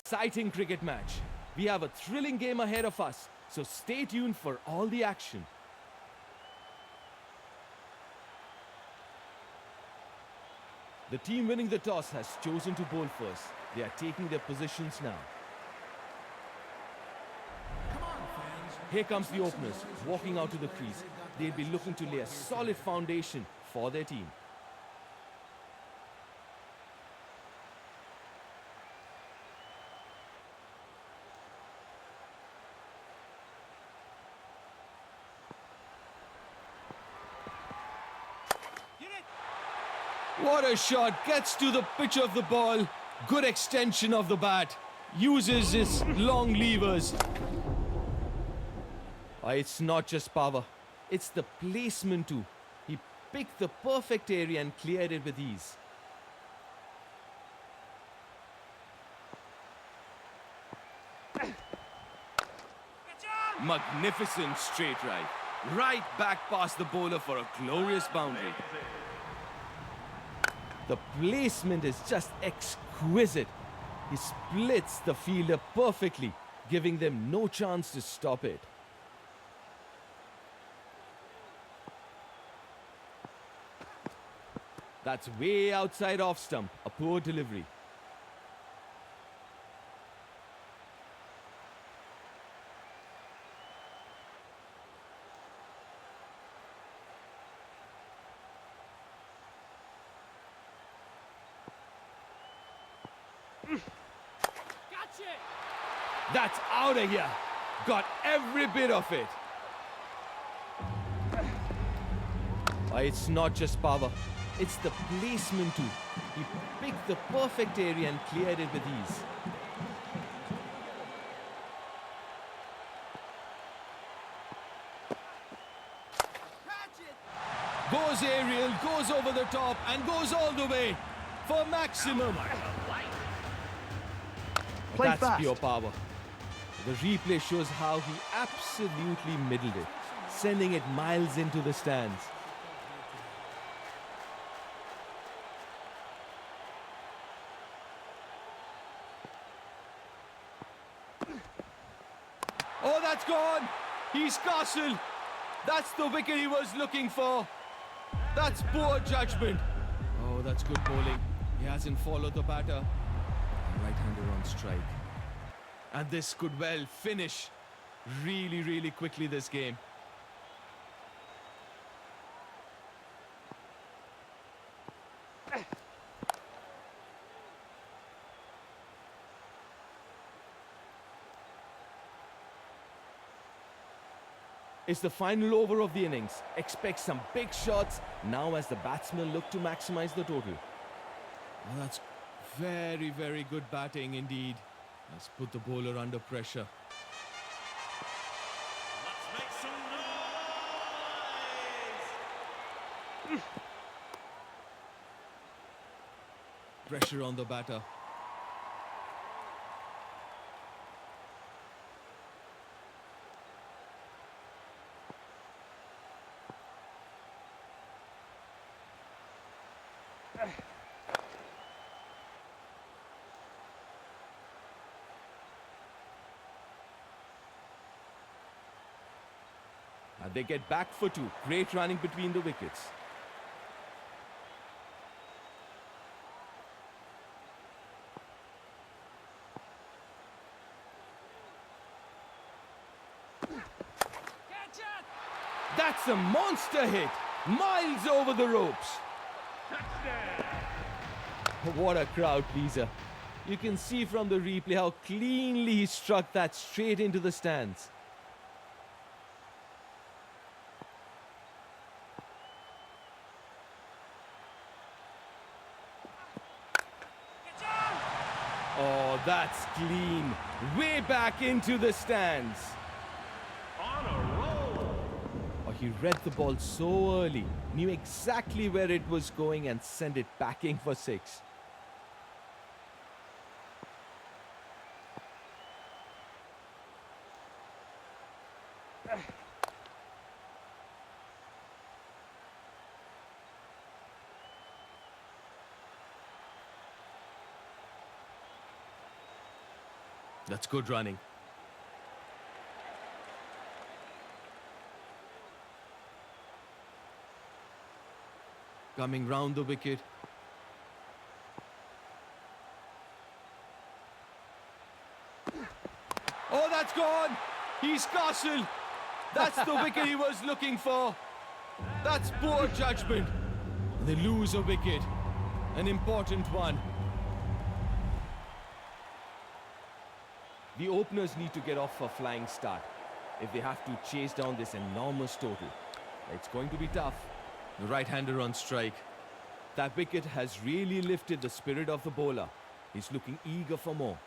Exciting cricket match. We have a thrilling game ahead of us, so stay tuned for all the action. The team winning the toss has chosen to bowl first. They are taking their positions now. Here comes the openers, walking out to the crease. They'll be looking to lay a solid foundation for their team. What a shot, gets to the pitch of the ball. Good extension of the bat. Uses his long levers. It's not just power, it's the placement too. He picked the perfect area and cleared it with ease. Magnificent straight right. Right back past the bowler for a glorious boundary. The placement is just exquisite. He splits the fielder perfectly, giving them no chance to stop it. That's way outside off stump, a poor delivery. That's out of here. Got every bit of it. It's not just power, it's the placement too. He picked the perfect area and cleared it with ease. Goes aerial, goes over the top and goes all the way for maximum. That's fast. Pure power. The replay shows how he absolutely middled it, sending it miles into the stands. Oh, that's gone! He's castled! That's the wicket he was looking for! That's poor judgment! Oh, that's good bowling. He hasn't followed the batter. Right-hander on strike. And this could well finish really quickly this game. It's the final over of the innings. Expect some big shots now as the batsmen look to maximize the total. Oh, that's very good batting indeed. Let's put the bowler under pressure. Let's make some noise! Pressure on the batter. And they get back for two. Great running between the wickets. That's a monster hit. Miles over the ropes. What a crowd pleaser. You can see from the replay how cleanly he struck that straight into the stands. Oh, that's clean. Way back into the stands. On a roll! Oh, he read the ball so early, knew exactly where it was going and sent it backing for six. That's good running. Coming round the wicket. Oh, that's gone! He's castled! That's the wicket he was looking for. That's poor judgment. They lose a wicket. An important one. The openers need to get off a flying start if they have to chase down this enormous total. It's going to be tough. The right-hander on strike. That wicket has really lifted the spirit of the bowler. He's looking eager for more.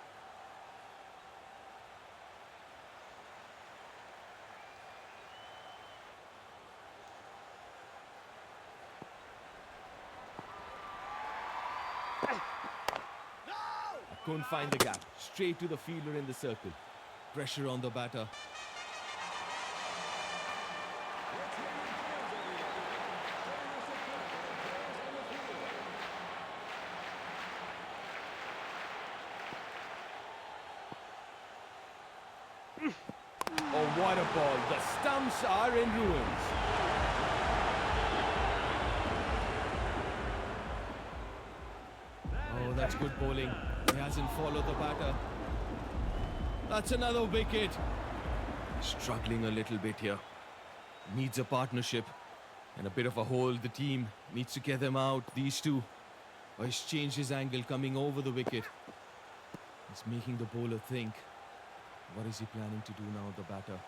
Couldn't find the gap. Straight to the fielder in the circle. Pressure on the batter. Oh, what a ball. The stumps are in ruins. Oh, that's good bowling. He hasn't followed the batter. That's another wicket. Struggling a little bit here. Needs a partnership and a bit of a hold. The team needs to get them out. These two. Oh, he's changed his angle coming over the wicket. It's making the bowler think. What is he planning to do now, the batter?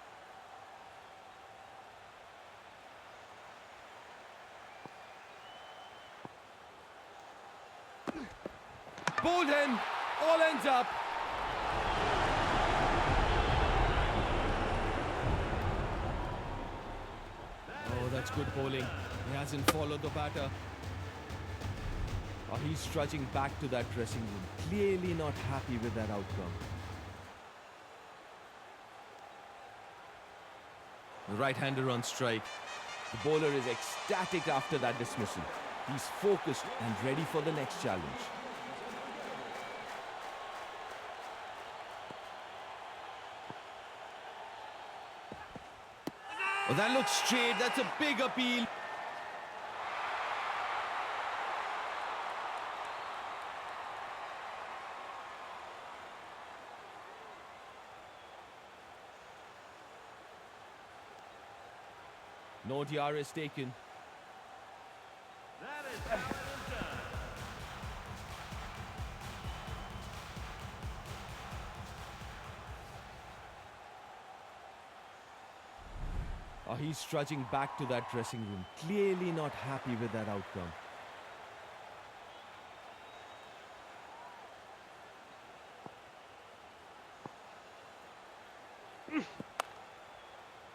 Bowled in. All ends up. Oh, that's good bowling. He hasn't followed the batter. Oh, he's trudging back to that dressing room. Clearly not happy with that outcome. The right-hander on strike. The bowler is ecstatic after that dismissal. He's focused and ready for the next challenge. Oh, that looks straight. That's a big appeal. No DRS taken. That is how it is done. Oh, he's trudging back to that dressing room. Clearly not happy with that outcome.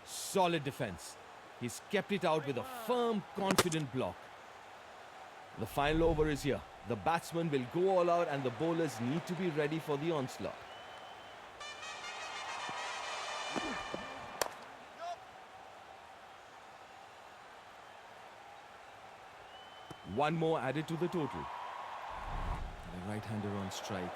Solid defense. He's kept it out with a firm, confident block. The final over is here. The batsman will go all out and the bowlers need to be ready for the onslaught. One more added to the total. The right-hander on strike.